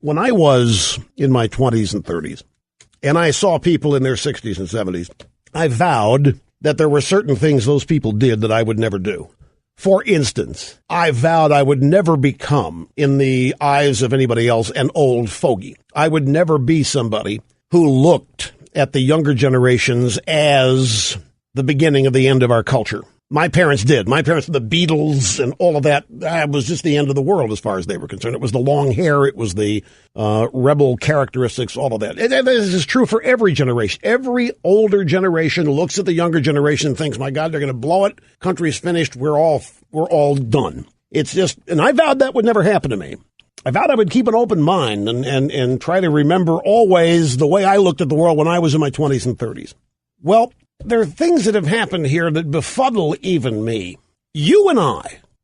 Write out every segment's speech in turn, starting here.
when I was in my 20s and 30s, and I saw people in their 60s and 70s, I vowed that there were certain things those people did that I would never do. For instance, I vowed I would never become, in the eyes of anybody else, an old fogey. I would never be somebody who looked at the younger generations as the beginning of the end of our culture. My parents did. My parents, the Beatles and all of that, was just the end of the world as far as they were concerned. It was the long hair. It was the rebel characteristics, all of that. And this is true for every generation. Every older generation looks at the younger generation and thinks, my God, they're going to blow it. Country's finished. We're all done. It's just, and I vowed that would never happen to me. I vowed I would keep an open mind and try to remember always the way I looked at the world when I was in my 20s and 30s. Well, there are things that have happened here that befuddle even me. You and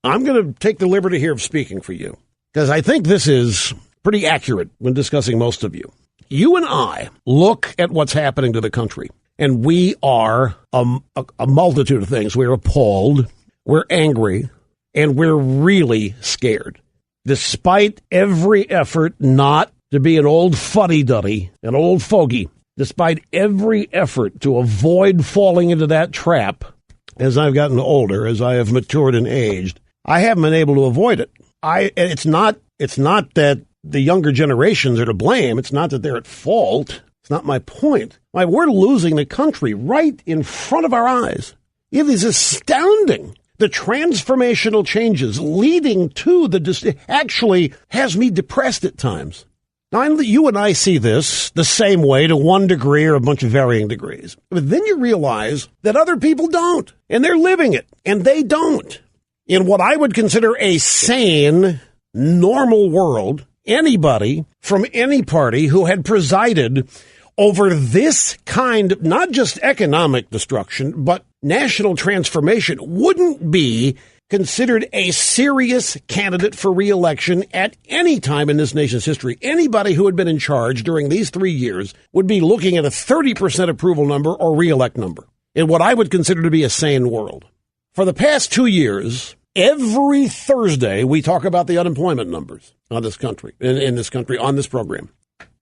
I'm going to take the liberty here of speaking for you, because I think this is pretty accurate when discussing most of you. You and I look at what's happening to the country, and we are a multitude of things. We're appalled, we're angry, and we're really scared. Despite every effort not to be an old fuddy-duddy, an old fogey, despite every effort to avoid falling into that trap, as I've gotten older, as I have matured and aged, I haven't been able to avoid it. It's not that the younger generations are to blame. It's not that they're at fault. It's not my point. We're losing the country right in front of our eyes. It is astounding. The transformational changes leading to actually has me depressed at times. Now, you and I see this the same way to one degree or a bunch of varying degrees. But then you realize that other people don't, and they're living it, and they don't. In what I would consider a sane, normal world, anybody from any party who had presided over this kind of not just economic destruction, but national transformation wouldn't be considered a serious candidate for re-election at any time in this nation's history. Anybody who had been in charge during these 3 years would be looking at a 30% approval number or re-elect number in what I would consider to be a sane world. For the past 2 years, every Thursday, we talk about the unemployment numbers on this country, in this country, on this program.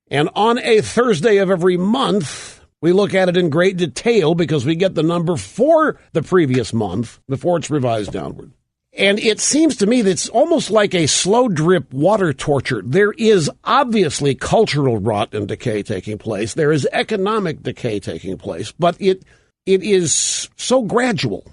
And on a Thursday of every month, we look at it in great detail because we get the number for the previous month before it's revised downward. And it seems to me that it's almost like a slow drip water torture. There is obviously cultural rot and decay taking place. There is economic decay taking place, but it is so gradual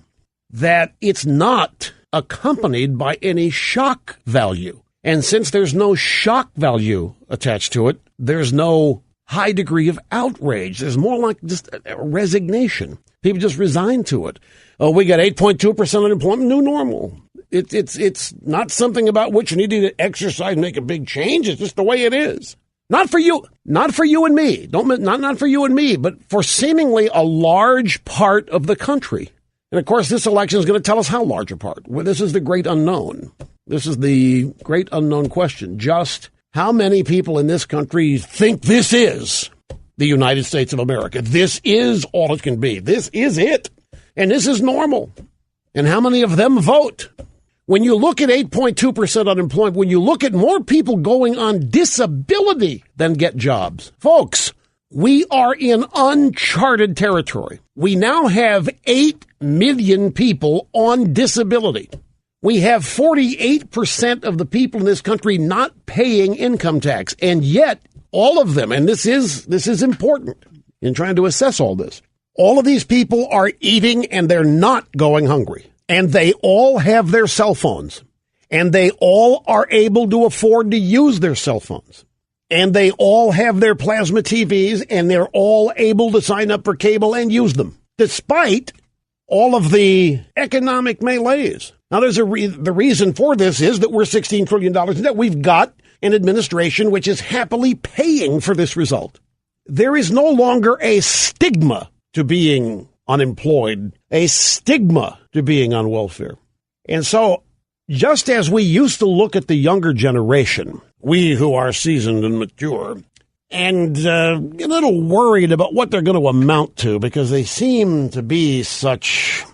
that it's not accompanied by any shock value. And since there's no shock value attached to it, there's no high degree of outrage. There's more like just a resignation. People just resign to it. Oh, we got 8.2% unemployment, new normal. It's not something about which you need to exercise and make a big change. It's just the way it is. Not for you and me. Not for you and me, but for seemingly a large part of the country. And of course, this election is going to tell us how large a part. Well, this is the great unknown. This is the great unknown question. Just how many people in this country think this is the United States of America? This is all it can be. This is it. And this is normal. And how many of them vote? When you look at 8.2% unemployment, when you look at more people going on disability than get jobs, folks, we are in uncharted territory. We now have 8 million people on disability. We have 48% of the people in this country not paying income tax. And yet, all of them, and this is important in trying to assess all this, all of these people are eating and they're not going hungry. And they all have their cell phones. And they all are able to afford to use their cell phones. And they all have their plasma TVs, and they're all able to sign up for cable and use them, despite all of the economic malaise. Now, there's the reason for this is that we're $16 trillion in debt. We've got an administration which is happily paying for this result. There is no longer a stigma to being unemployed, a stigma to being on welfare. And so, just as we used to look at the younger generation, we who are seasoned and mature, and a little worried about what they're going to amount to because they seem to be such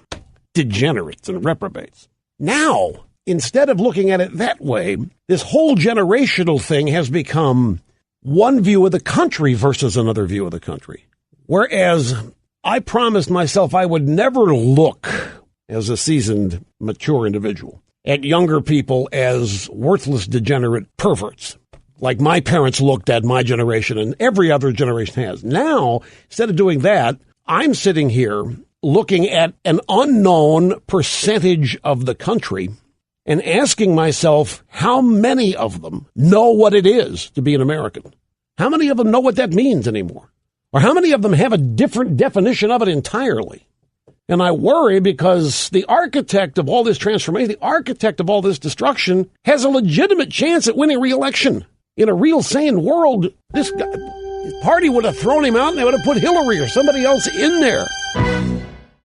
degenerates and reprobates. Now, instead of looking at it that way, this whole generational thing has become one view of the country versus another view of the country. Whereas I promised myself I would never look, as a seasoned, mature individual, at younger people as worthless, degenerate perverts, like my parents looked at my generation and every other generation has. Now, instead of doing that, I'm sitting here looking at an unknown percentage of the country and asking myself how many of them know what it is to be an American. How many of them know what that means anymore? Or how many of them have a different definition of it entirely? And I worry because the architect of all this transformation, the architect of all this destruction, has a legitimate chance at winning re-election. In a real sane world, this party would have thrown him out and they would have put Hillary or somebody else in there.